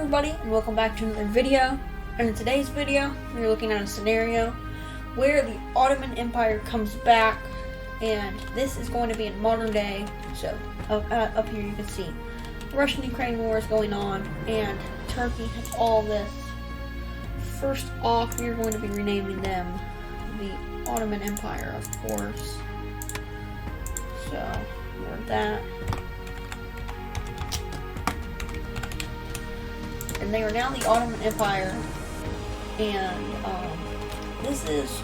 everybody, and welcome back to another video. And in today's video, we're looking at a scenario where the Ottoman Empire comes back, and this is going to be in modern day. So up here you can see the Russian-Ukraine war is going on, and Turkey has all this. First off, we're going to be renaming them the Ottoman Empire, of course. So, more of that. And they are now the Ottoman Empire, and this is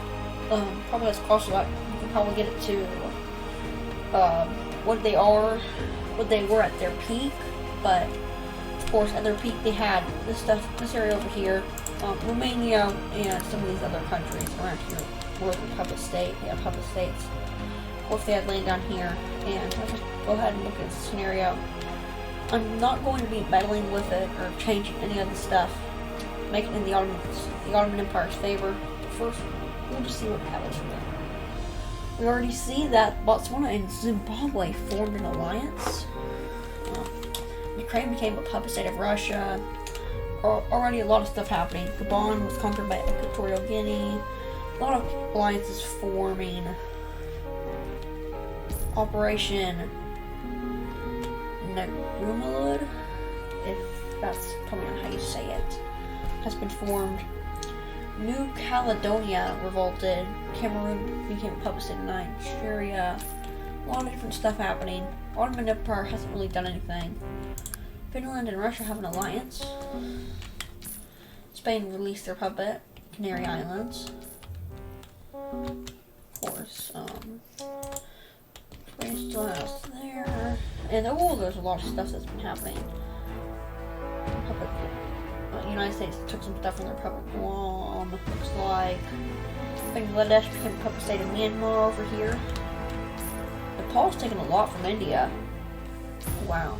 probably as close as you can probably get it to what they were at their peak. But of course, at their peak, they had this area over here, Romania, and some of these other countries around here were the puppet state. They have puppet states. Of course, they had land down here, and let's just go ahead and look at the scenario. I'm not going to be meddling with it or changing any of the stuff, making it in the Ottoman Empire's favor. First, we'll just see what happens from there. We already see that Botswana and Zimbabwe formed an alliance. Ukraine became a puppet state of Russia. Already a lot of stuff happening. Gabon was conquered by Equatorial Guinea. A lot of alliances forming. Operation Nagrumulud, if that's probably not how you say it, has been formed. New Caledonia revolted. Cameroon became a puppet state of Nigeria. A lot of different stuff happening. Ottoman Empire hasn't really done anything. Finland and Russia have an alliance. Spain released their puppet, Canary Islands. Of course, Spain still has there. And there's a lot of stuff that's been happening. The United States took some stuff from their puppet Guam. Looks like Bangladesh became a puppet state of Myanmar over here. Nepal's taken a lot from India. Wow.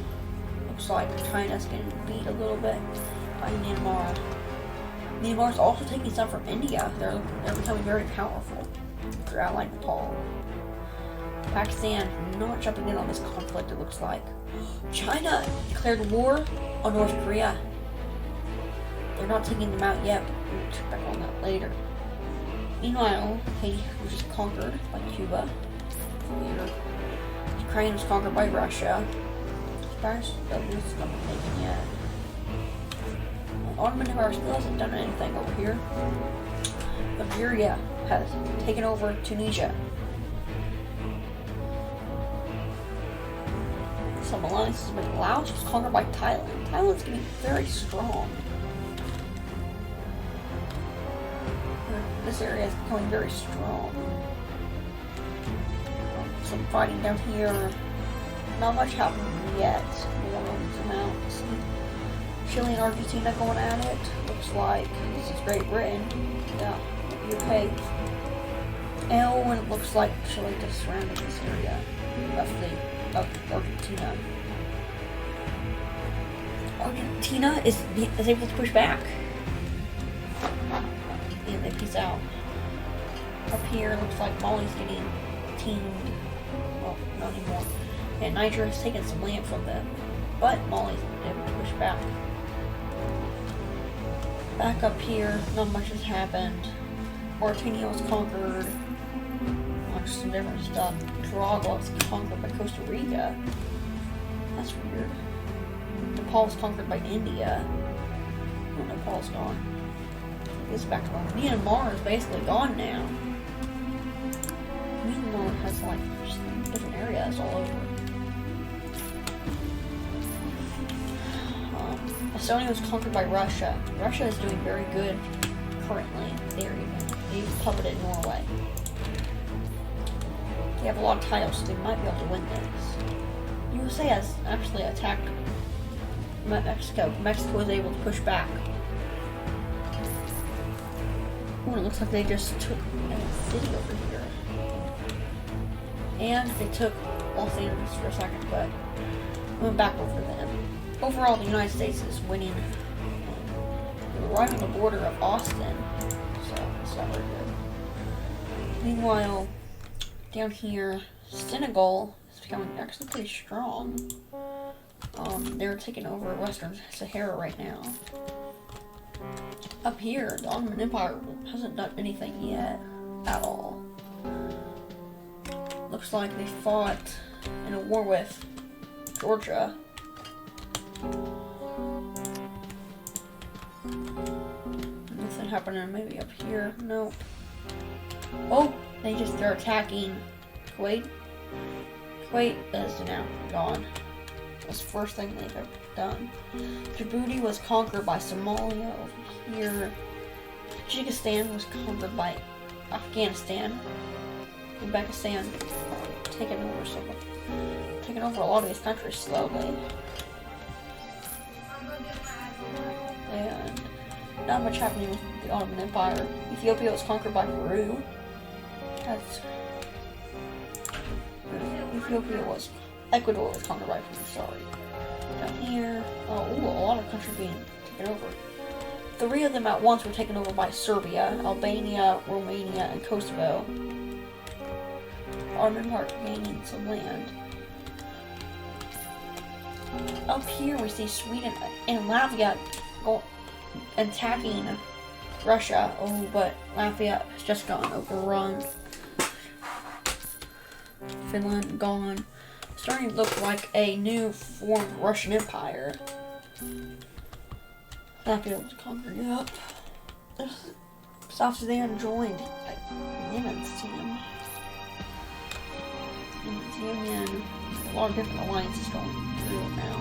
Looks like China's getting beat a little bit by Myanmar. Myanmar's also taking some from India. They're becoming very powerful. They're allied Nepal. Pakistan not jumping in on this conflict, it looks like. China declared war on North Korea. They're not taking them out yet, but we'll check back on that later. Meanwhile, Haiti was just conquered by Cuba. Ukraine was conquered by Russia. This is not taken yet. The Ottoman Empire still hasn't done anything over here. Algeria has taken over Tunisia. Some alliances with Laos was conquered by Thailand. Thailand's getting very strong. This area is becoming very strong. Some fighting down here. Not much happening yet. Chile and Argentina going at it. Looks like this is Great Britain. Yeah, UK. And it looks like Chile just surrounding this area of Argentina. Argentina is able to push back. And they peace out. Up here, looks like Mali's getting teamed. Well, not anymore. And Niger has taken some land from them, but Mali's able to push back. Back up here, not much has happened. Mauritania was conquered. Just some different stuff. Nicaragua was conquered by Costa Rica. That's weird. Nepal was conquered by India. Oh, Nepal's gone. It's back on. Myanmar is basically gone now. Myanmar has like just different areas all over. Estonia was conquered by Russia. Russia is doing very good currently. They've puppeted Norway. They have a lot of tiles, so they might be able to win this. USA has actually attacked Mexico. Mexico was able to push back. Oh, it looks like they just took a city over here. And they took Los Angeles for a second, but went back over them. Overall, the United States is winning. We're right on the border of Austin, so it's not very good. Meanwhile, down here, Senegal is becoming actually pretty strong. They're taking over Western Sahara right now. Up here, the Ottoman Empire hasn't done anything yet at all. Looks like they fought in a war with Georgia. Nothing happening maybe up here. Nope. Oh, they're attacking Kuwait. Kuwait is now gone. That's the first thing they've ever done. Djibouti was conquered by Somalia over here. Tajikistan was conquered by Afghanistan. Uzbekistan taking over a lot of these countries slowly. And not much happening with the Ottoman Empire. Ethiopia was conquered by Peru. Ecuador was conquered by Peru, sorry. Down here, a lot of countries being taken over. 3 of them at once were taken over by Serbia, Albania, Romania, and Kosovo. Ottoman Empire gaining some land. Up here we see Sweden and Latvia attacking Russia. Oh, but Latvia has just gotten overrun. Finland gone. Starting to look like a new formed Russian Empire. Latvia was conquered. Yep. South Sudan joined Yemen's team. Union. A lot of different alliances going through now.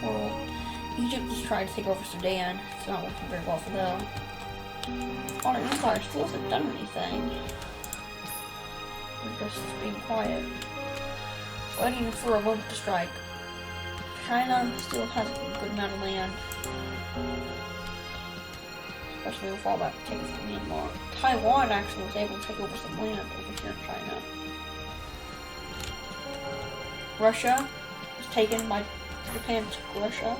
Well, Egypt is trying to take over Sudan. It's not working very well for them. Ottoman Empire still hasn't done anything. They're just being quiet. Waiting for a moment to strike. China still has a good amount of land. Especially with all that taken from Myanmar. Taiwan actually was able to take over some land over here in China. Russia was taken by Japan took Russia.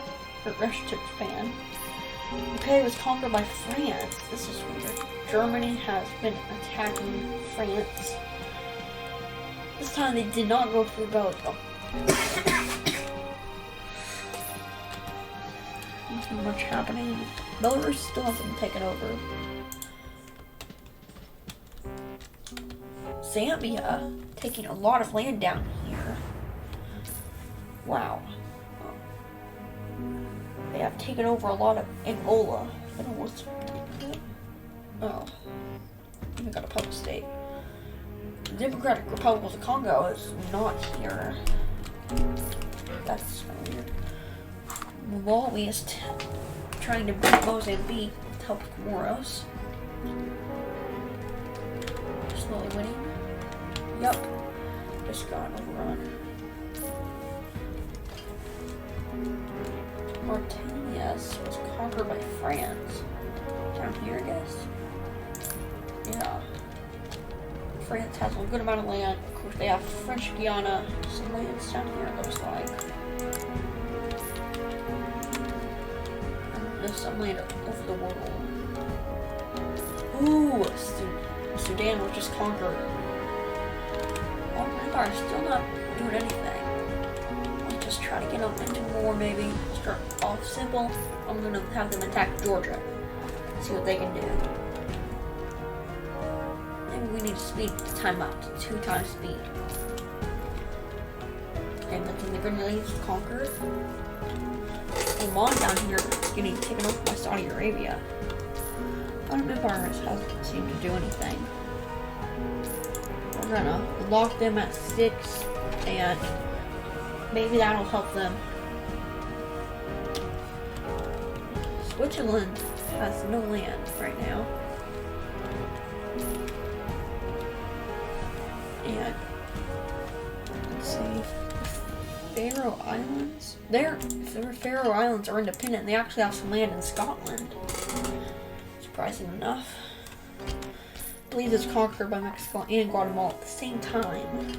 Or Russia took Japan. UK was conquered by France. This is weird. Germany has been attacking France. This time they did not go through Belgium. Not much happening. Belarus still hasn't been taken over. Zambia taking a lot of land down here. Wow. They have taken over a lot of Angola. I don't know what's. Oh. Even got a public state. The Democratic Republic of the Congo is not here. That's weird. Malawi is trying to beat Mozambique to help Comoros. Slowly winning. Yup. Just got overrun. Mauritania was conquered by France. Down here, I guess. Yeah. France has a good amount of land. Of course, they have French Guiana. Some lands down here, it looks like. And there's some land over the world. Ooh, Sudan was just conquered. Ottoman Empire is still not doing anything. I'll just try to get them into war, maybe. Start off simple. I'm gonna have them attack Georgia. See what they can do. We need to speed the time up to 2 times speed. And then the Grenadiers conquered. Oman down here is getting taken over by Saudi Arabia. Ottoman Empire hasn't seemed to do anything. We're gonna lock them at 6, and maybe that'll help them. Switzerland has no land right now. And let's see, Faroe Islands. The Faroe Islands are independent. They actually have some land in Scotland. Surprising enough. I believe it's conquered by Mexico and Guatemala at the same time.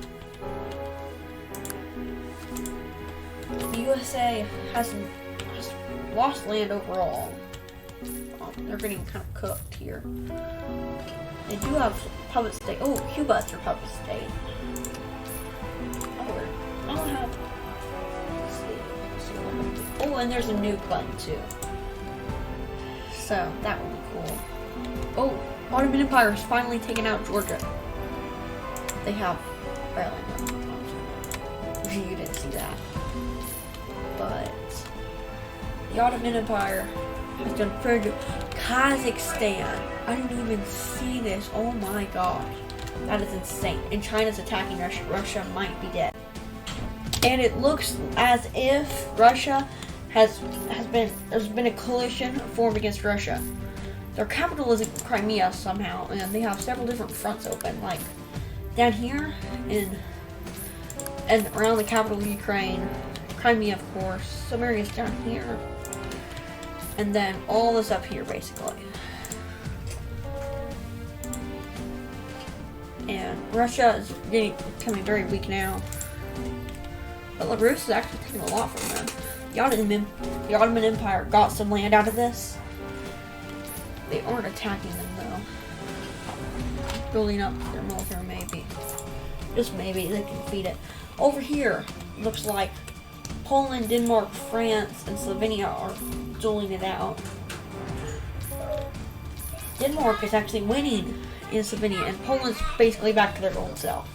The USA has lost land overall. They're getting kind of cooked here. They do have public state. Oh, Cuba is their public state. Oh, I don't have. Let's see. Oh, and there's a nuke button too. So that would be cool. Oh, Ottoman Empire has finally taken out Georgia. They have barely enough. You didn't see that. But the Ottoman Empire has done pretty good. Kazakhstan. I didn't even see this. Oh my gosh. That is insane. And China's attacking Russia. Russia might be dead. And it looks as if Russia there's been a coalition formed against Russia. Their capital is in Crimea somehow, and they have several different fronts open, like down here and around the capital of Ukraine, Crimea, of course, some areas down here, and then all this up here, basically. And Russia is becoming very weak now. Belarus is actually taking a lot from them. The Ottoman Empire got some land out of this. They aren't attacking them though. Building up their military, maybe. Just maybe they can defeat it. Over here, looks like Poland, Denmark, France, and Slovenia are dueling it out. Denmark is actually winning in Slovenia, and Poland's basically back to their old self.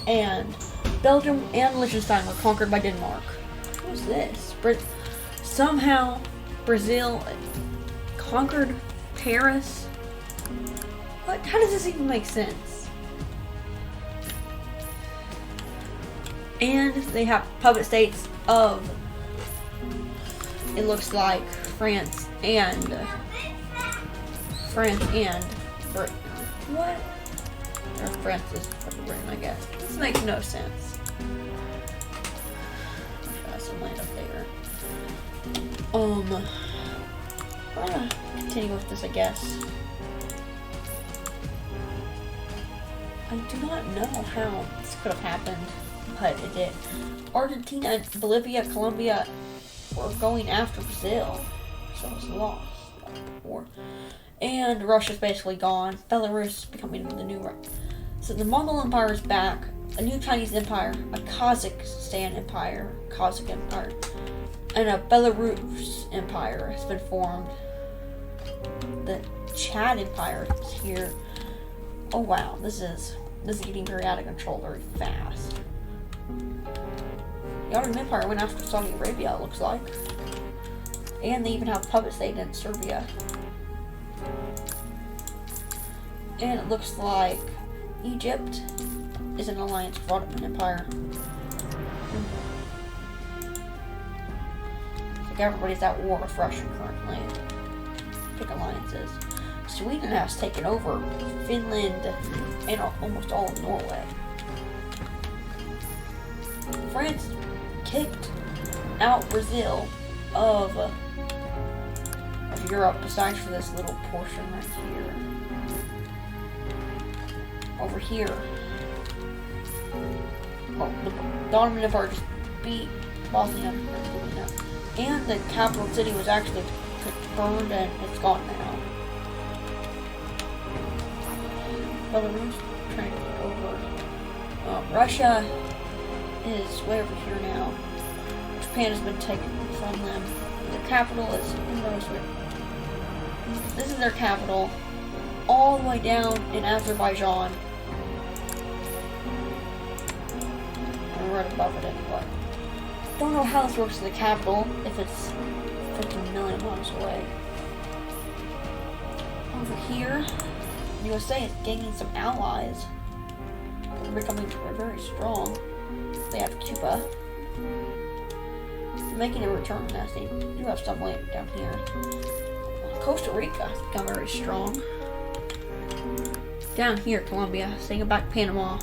And Belgium and Liechtenstein were conquered by Denmark. What is this? Somehow Brazil conquered Paris? What? How does this even make sense? And they have puppet states of, it looks like, France and Britain. What? Or France is Britain, I guess. This makes no sense. Got some land up there. I'm gonna continue with this, I guess. I do not know how this could have happened, but it did. Argentina, Bolivia, Colombia were going after Brazil, so it was lost. War. And Russia's basically gone. Belarus is becoming the new. So the Mongol Empire is back. A new Chinese Empire, a Kazakh Empire, and a Belarus Empire has been formed. The Chad Empire is here. Oh wow, this is getting very out of control very fast. The Ottoman Empire went after Saudi Arabia, it looks like. And they even have a puppet state in Serbia. And it looks like Egypt is an alliance with Ottoman Empire. Like everybody's at war with Russia currently. Pick alliances. Sweden has taken over Finland and almost all of Norway. France kicked out Brazil of Europe, besides for this little portion right here. Over here. Oh, the Ottoman Empire just beat Bosnia and Herzegovina. And the capital city was actually burned and it's gone now. Belarus trying to get over. Russia is way over here now. Japan has been taken from them. Their capital is, who knows where. This is their capital. All the way down in Azerbaijan. And right above it anyway. Don't know how this works in the capital, if it's 15 million miles away. Over here, USA is gaining some allies. They're becoming very strong. They have Cuba. They're making a return as they do have some land down here. Costa Rica has become very strong. Down here, Colombia, saying back Panama.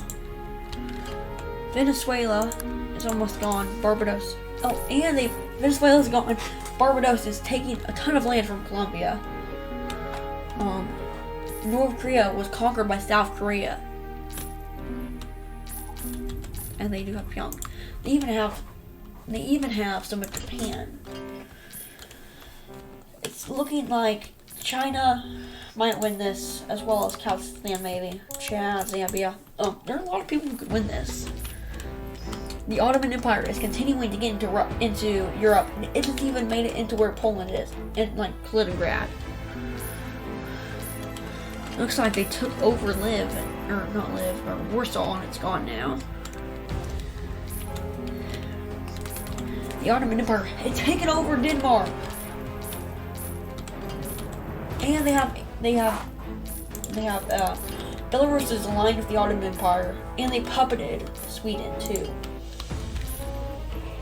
Venezuela is almost gone. Barbados. Oh, and Venezuela's gone. Barbados is taking a ton of land from Colombia. North Korea was conquered by South Korea. And they do have Pyongyang. They even have some of Japan. It's looking like China might win this, as well as Kazakhstan maybe. Chad, Zambia. There are a lot of people who could win this. The Ottoman Empire is continuing to get into Europe, and it has even made it into where Poland is, in like Kaliningrad. Looks like they took over Warsaw, and it's gone now. The Ottoman Empire had taken over Denmark, and they have Belarus is aligned with the Ottoman Empire, and they puppeted Sweden too.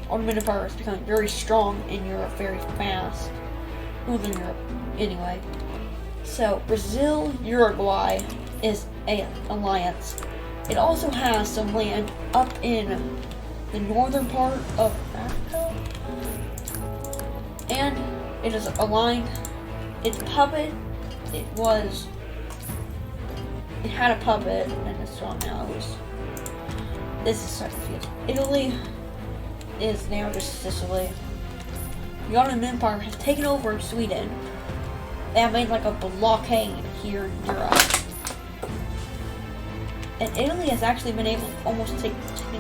Ottoman Empire is becoming very strong in Europe very fast. Northern Europe, anyway. So, Brazil, Uruguay is an alliance. It also has some land up in the northern part of Africa. And it is aligned. Its puppet, it had a puppet, and it's gone now. This is so confusing. Italy is now just Sicily. The Ottoman Empire has taken over Sweden. They have made like a blockade here in Europe. And Italy has actually been able to almost take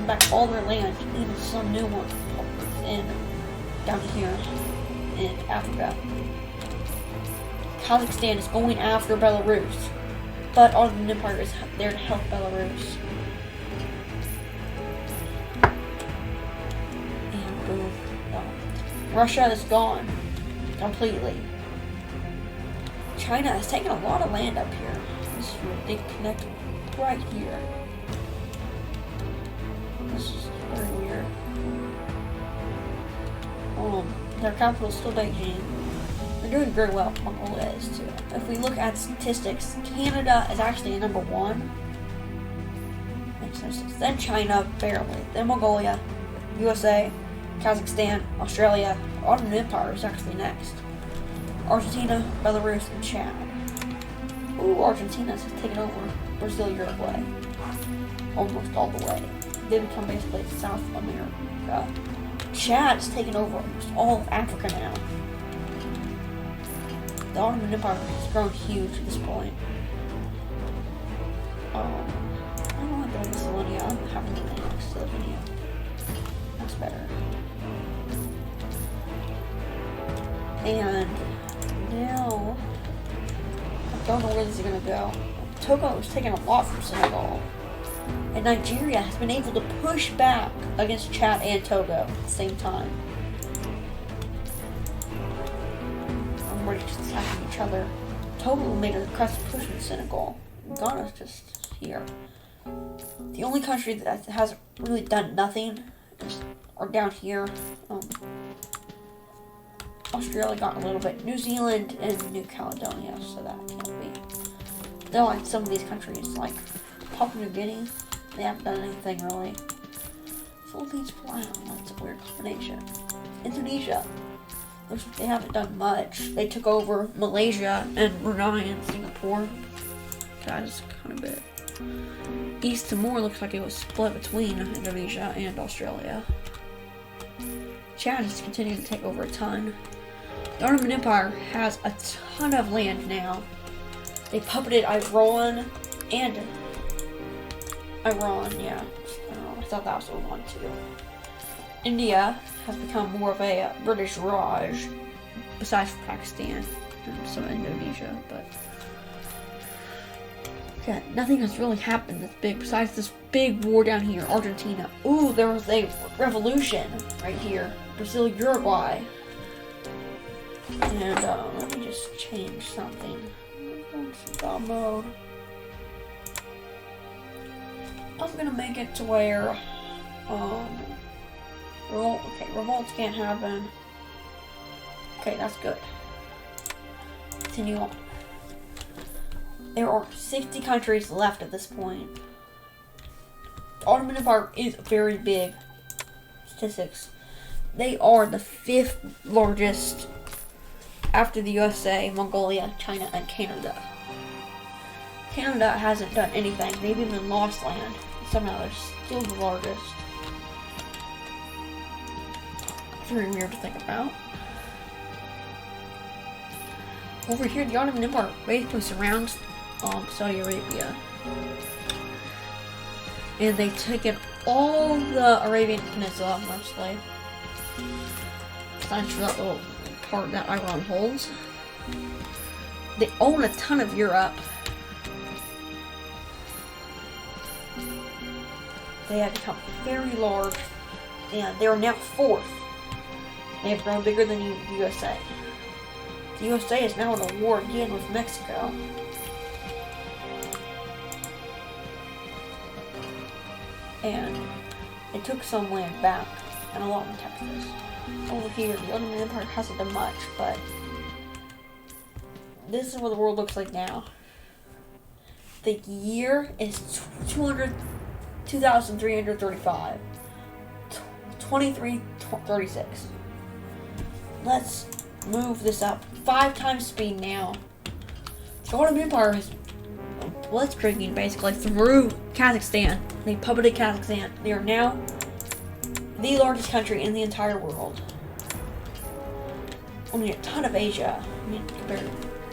back all their land, even some new ones down here in Africa. Kazakhstan is going after Belarus, but Ottoman Empire is there to help Belarus. And boom. Russia is gone completely. China has taken a lot of land up here. This is where they connect right here. This is very weird. Their capital is still Beijing. They're doing very well. Mongolia is too. If we look at statistics, Canada is actually number 1. Then China, barely. Then Mongolia, USA, Kazakhstan, Australia. Ottoman Empire is actually next. Argentina, Belarus, and Chad. Ooh, Argentina has taken over Brazil, Uruguay. Almost all the way. They become basically South America. Chad has taken over almost all of Africa now. The Ottoman Empire has grown huge at this point. I don't want to go to Slovenia. I'm having to think of Slovenia. That's better. And now, I don't know where this is going to go. Togo is taking a lot from Senegal. And Nigeria has been able to push back against Chad and Togo at the same time. Everybody's just attacking each other. Togo made a aggressive push in Senegal. Ghana's just here. The only country that hasn't really done nothing are down here. Australia got a little bit. New Zealand and New Caledonia, so that can't be. They're like some of these countries, like Papua New Guinea, they haven't done anything really. Philippines, wow, that's a weird combination. Indonesia, they haven't done much. They took over Malaysia and Brunei and Singapore. That is kind of big. East Timor looks like it was split between Indonesia and Australia. Chad is continuing to take over a ton. The Ottoman Empire has a ton of land now. They puppeted Iran, yeah. I thought that was the one too. India has become more of a British Raj, besides Pakistan and some Indonesia, but yeah, nothing has really happened that's big besides this big war down here, Argentina. Ooh, there was a revolution right here. Brazil, Uruguay. And let me just change something. God mode. I'm gonna make it to where revolts can't happen. Okay, that's good. Continue on. There are 60 countries left at this point. The Ottoman Empire is very big. Statistics. They are the 5th largest after the USA, Mongolia, China, and Canada. Canada hasn't done anything. They've even lost land. Somehow they're still the largest. It's very weird to think about. Over here, the Ottoman Empire basically surrounds Saudi Arabia. And they take it all the Arabian Peninsula, mostly. Besides for that little part that Iran holds. They own a ton of Europe. They have become very large, and they are now fourth. They have grown bigger than the USA. The USA is now in a war again with Mexico. And they took some land back, and a lot in Texas. Over here, the Ottoman Empire hasn't done much, but this is what the world looks like now. The year is 2,335. 2336. Let's move this up 5 times speed now. The Ottoman Empire is blitzkrieging basically through Kazakhstan. They puppeted Kazakhstan. They are now the largest country in the entire world. Only a ton of Asia. I mean, compared to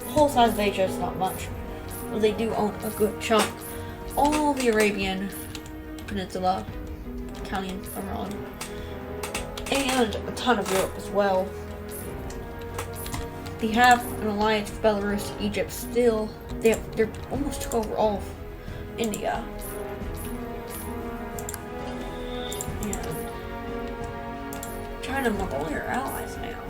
the whole size of Asia is not much. But they do own a good chunk. All the Arabian Peninsula, counting Iran, and a ton of Europe as well. They have an alliance with Belarus, Egypt still. They're almost took over all of India. And China and Mongolia are allies now.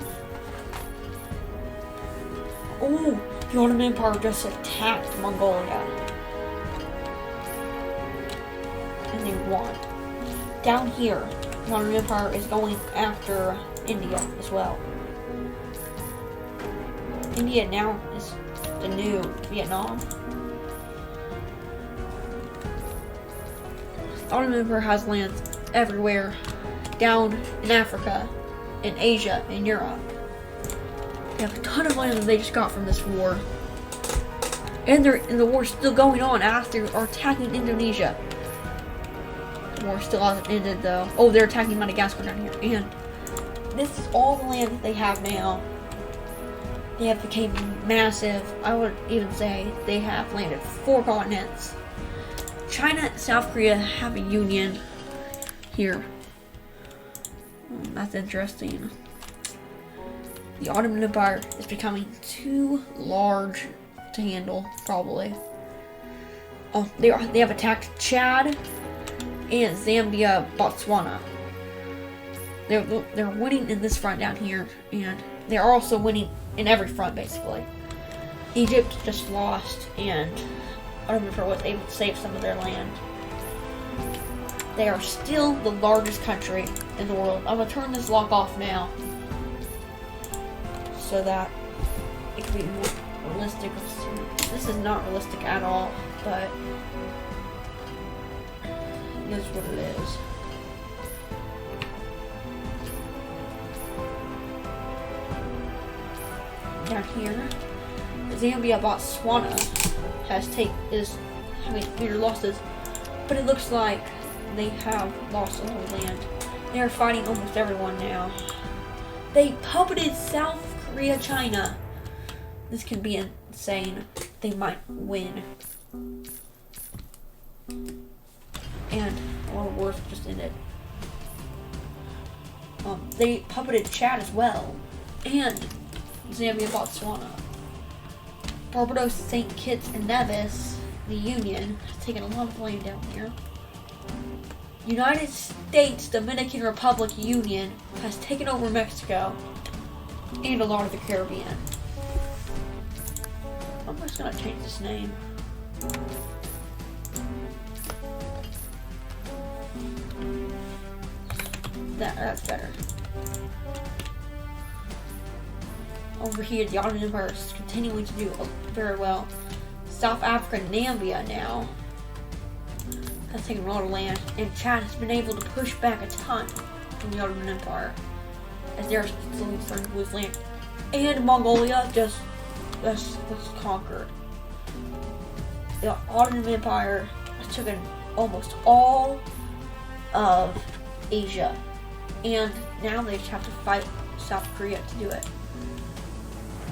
Oh, the Ottoman Empire just attacked Mongolia. And they won. Down here, the Ottoman Empire is going after India as well. India now is the new Vietnam. The Ottoman Empire has lands everywhere, down in Africa, in Asia, in Europe. They have a ton of land that they just got from this war. And the war's still going on after they're attacking Indonesia. The war still hasn't ended though. Oh, they're attacking Madagascar down here. And this is all the land that they have now. They have become massive. I would even say they have landed 4 continents. China and South Korea have a union here. That's interesting. The Ottoman Empire is becoming too large to handle, probably. Oh, they have attacked Chad and Zambia, Botswana. They're winning in this front down here, and they're also winning in every front, basically. Egypt just lost, and Ottoman Empire was able to save some of their land. They are still the largest country in the world. I'm going to turn this lock off now, so that it can be more realistic. This is not realistic at all, but it is what it is. Down here, Zambia, Botswana is having major losses, but it looks like they have lost a little land. They are fighting almost everyone now. They puppeted South Korea, China. This can be insane. They might win. And one of the wars just ended. They puppeted Chad as well, and Zambia, Botswana. Barbados, St. Kitts and Nevis, the Union, has taken a lot of land down here. United States Dominican Republic Union has taken over Mexico and a lot of the Caribbean. I'm just gonna change this name. That's better. Over here, the Ottoman Empire is continuing to do very well. South Africa, Namibia now has taken a lot of land, and Chad has been able to push back a ton from the Ottoman Empire as they're slowly starting to lose land. And Mongolia just was conquered. The Ottoman Empire has taken almost all of Asia, and now they just have to fight South Korea to do it.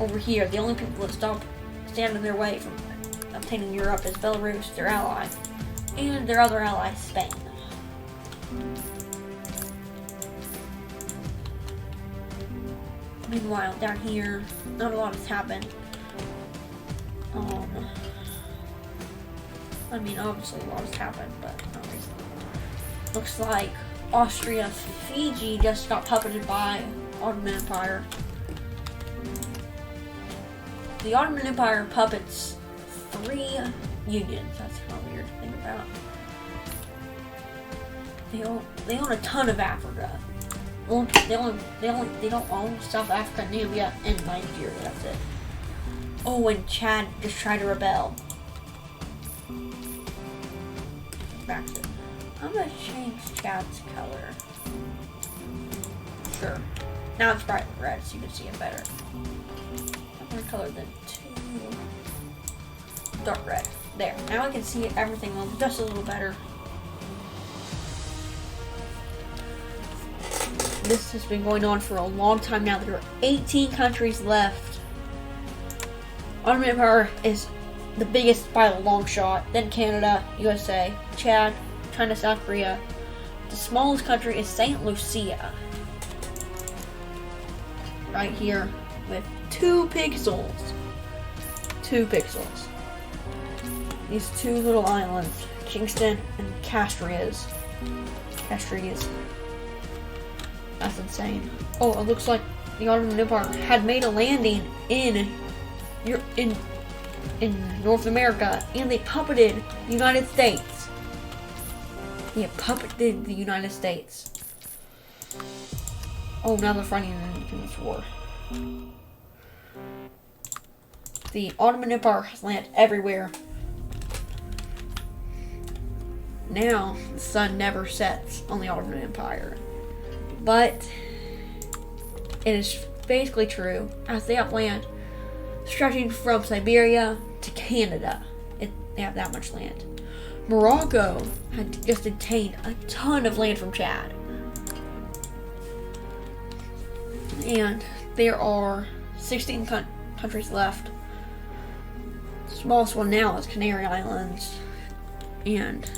Over here, the only people that stand in their way from obtaining Europe is Belarus, their ally, and their other ally, Spain. Meanwhile, down here, not a lot has happened. I mean, obviously a lot has happened, but not recently. Looks like Austria Fiji just got puppeted by Ottoman Empire. The Ottoman Empire puppets 3 unions. That's kind of weird to think about. They own a ton of Africa. They don't own South Africa, Namibia, and Nigeria. That's it. Oh, and Chad just tried to rebel. Back to it. I'm gonna change Chad's color. Sure. Now it's bright red, so you can see it better. I'm gonna color them to dark red. There. Now I can see everything just a little better. This has been going on for a long time now. There are 18 countries left. Ottoman Empire is the biggest by a long shot. Then Canada, USA, Chad, China, South Korea. The smallest country is St. Lucia. Right here with 2 pixels. 2 pixels. These 2 little islands, Kingston and Castries. That's insane. Oh, it looks like the Ottoman Empire had made a landing in North America, and they puppeted the United States. They puppeted the United States. Oh, now they're fighting an independence war. The Ottoman Empire has landed everywhere. Now, the sun never sets on the Ottoman Empire. But it is basically true, as they have land stretching from Siberia to Canada. They have that much land. Morocco had just obtained a ton of land from Chad. And there are 16 countries left. The smallest one now is Canary Islands. And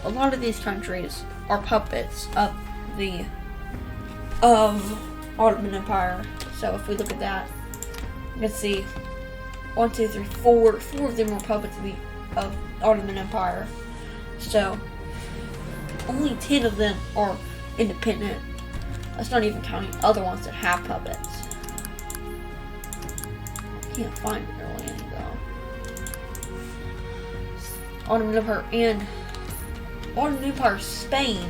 a lot of these countries are puppets of Ottoman Empire. So if we look at that, you can see 1, 2, 3, 4 of them are puppets of Ottoman Empire. So only 10 of them are independent. That's not even counting other ones that have puppets. Can't find it really though. Ottoman Empire and Ottoman Empire Spain.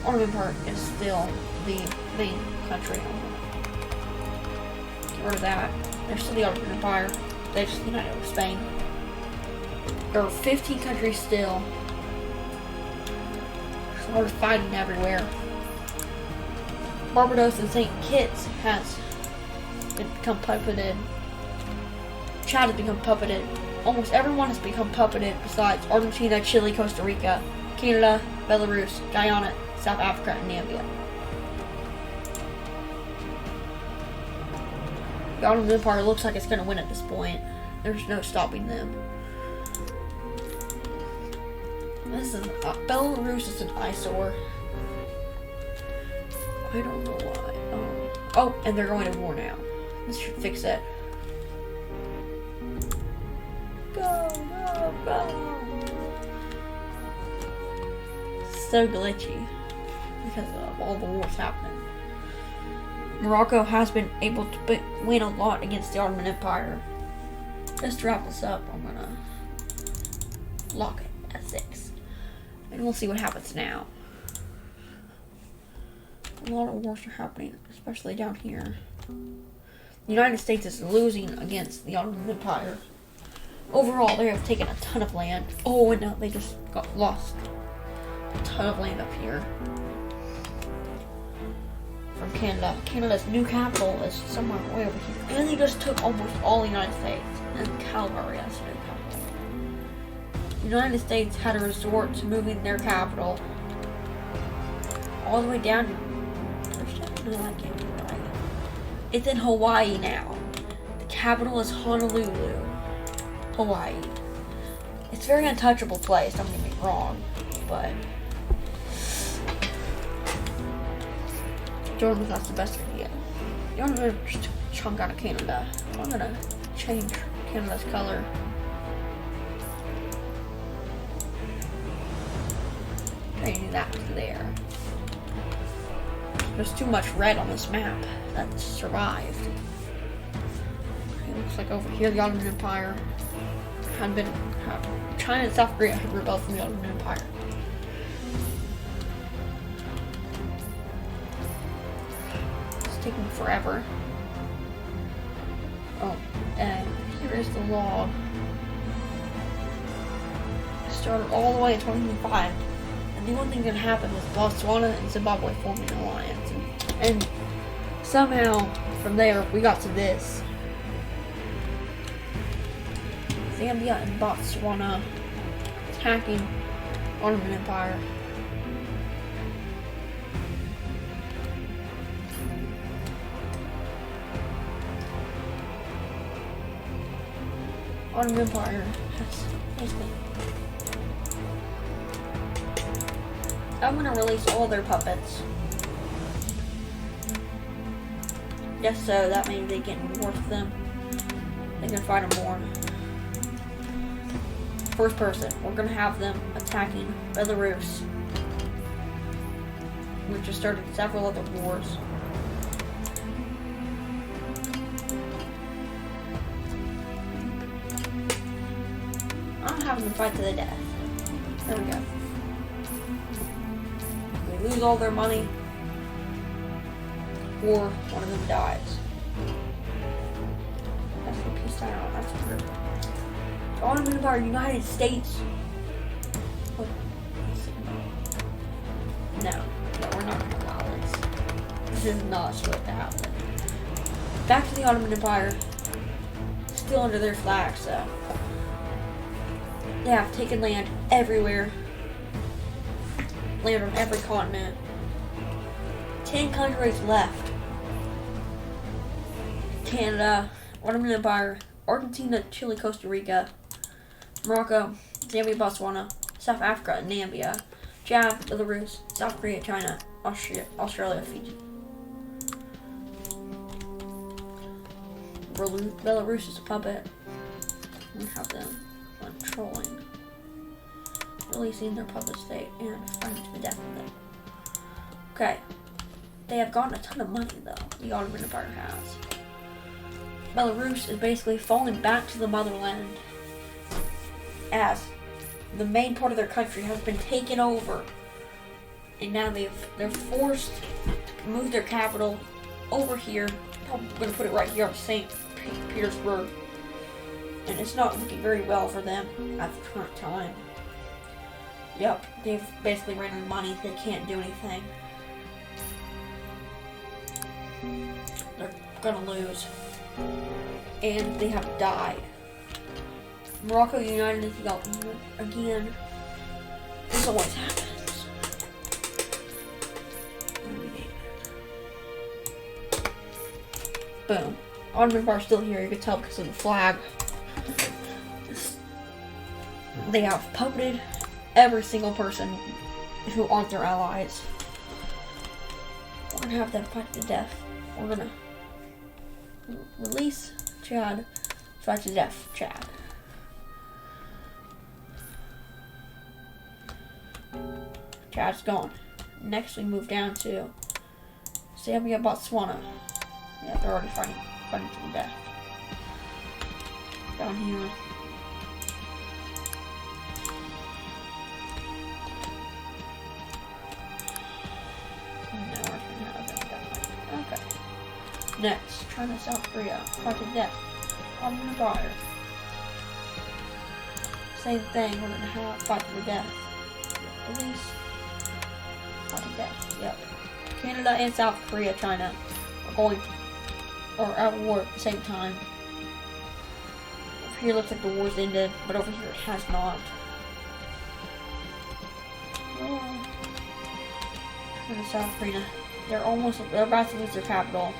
Ottoman Empire is still the main country. Get rid of that. There's still the Ottoman Empire. They just united with Spain. There are 15 countries still. There's a lot of fighting everywhere. Barbados and St. Kitts has become puppeted. Chad has become puppeted. Almost everyone has become puppeted besides Argentina, Chile, Costa Rica, Canada, Belarus, Guyana, South Africa, and Namibia. The Ottoman Empire looks like it's going to win at this point. There's no stopping them. Belarus is an eyesore. I don't know why. Oh, and they're going to war now. This should fix it. Go, go, go. So glitchy because of all the wars happening. Morocco has been able to win a lot against the Ottoman Empire. Just to wrap this up, I'm gonna lock it at 6. And we'll see what happens now. A lot of wars are happening, especially down here. The United States is losing against the Ottoman Empire. Overall, they have taken a ton of land. Oh, and now they just got lost a ton of land up here. From Canada. Canada's new capital is somewhere way over here. And they just took almost all the United States. And Calgary, that's their capital. The United States had to resort to moving their capital all the way down to... No, I can't do it right. It's in Hawaii now. The capital is Honolulu, Hawaii. It's a very untouchable place, don't get me wrong, but Jordan was not the best idea. I'm gonna just chunk out of Canada. I'm gonna change Canada's color. Changing that to there. There's too much red on this map that survived. It looks like over here the Ottoman Empire had been. China and South Korea had rebelled from the Ottoman Empire. It's taking forever. Oh, and here is the log. Started all the way in 2005. And the only thing that happened was Botswana and Zimbabwe forming an alliance. And somehow, from there, we got to this. Zambia and Botswana attacking Ottoman Empire. Ottoman Empire has basically. I'm gonna release all their puppets. Yes, so that means they get more of them. They can fight them more. First person, we're gonna have them attacking Belarus, which has started several other wars. I'm having them fight to the death. There we go. They lose all their money, or one of them dies. That's the peace out. That's weird. Ottoman Empire, United States. What? No, we're not gonna allow this. This is not supposed to happen. Back to the Ottoman Empire. Still under their flag, so they have taken land everywhere. Land on every continent. 10 countries left. Canada, Ottoman Empire, Argentina, Chile, Costa Rica, Morocco, Zambia, Botswana, South Africa, and Namibia, Chad, Belarus, South Korea, China, Australia, Fiji. Belarus is a puppet. We have them controlling, releasing their puppet state, and fighting to the death of them. Okay. They have gotten a ton of money, though, the Ottoman Empire has. Belarus is basically falling back to the motherland as the main part of their country has been taken over. And now they're forced to move their capital over here. I'm going to put it right here on St. Petersburg. And it's not looking very well for them at the current time. Yep, they've basically ran out of money. They can't do anything. They're gonna lose. And they have died. Morocco united Ethiopia again. This always happens. Boom. Ottoman Empire still here, you can tell because of the flag. They have puppeted every single person who aren't their allies. We're gonna have them fight to death. We're gonna release Chad, fight to death, Chad. Chad's gone. Next we move down to Zambia, Botswana. Yeah, they're already fighting to the death. Down here. Okay. Next, China, South Korea, fight to death. Ottoman Empire. Same thing, we're gonna have fight to the death. Release. Fight to death, yep. Canada and South Korea, China are at war at the same time. Over here looks like the war's ended, but over here it has not. In South Korea, they're about to lose their capital.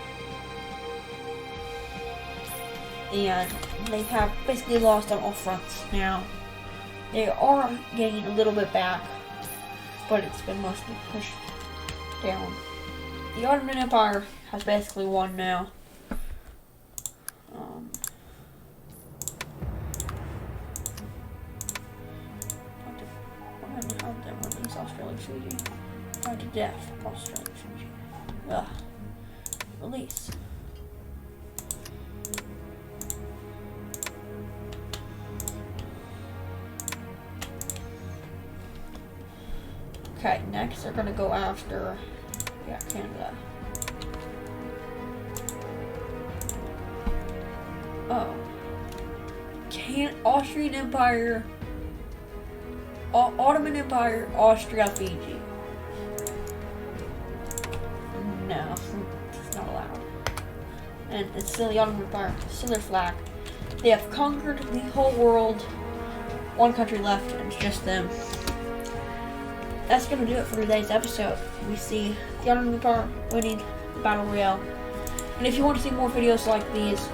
And they have basically lost on all fronts now. They are getting a little bit back, but it's been mostly pushed down. the Ottoman Empire has basically won now. How did that release Australia Fiji? To death, Australia Fiji. Release. Okay, next they're gonna go after, Canada. Oh. Austrian Empire, Ottoman Empire, Austria, Fiji. No, it's not allowed. And it's still the Ottoman Empire, still their flag. They have conquered the whole world. One country left, and it's just them. That's gonna do it for today's episode. We see the Ottoman Empire winning the Battle Royale. And if you want to see more videos like these,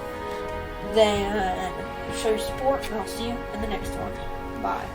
then show your support, and I'll see you in the next one. Bye.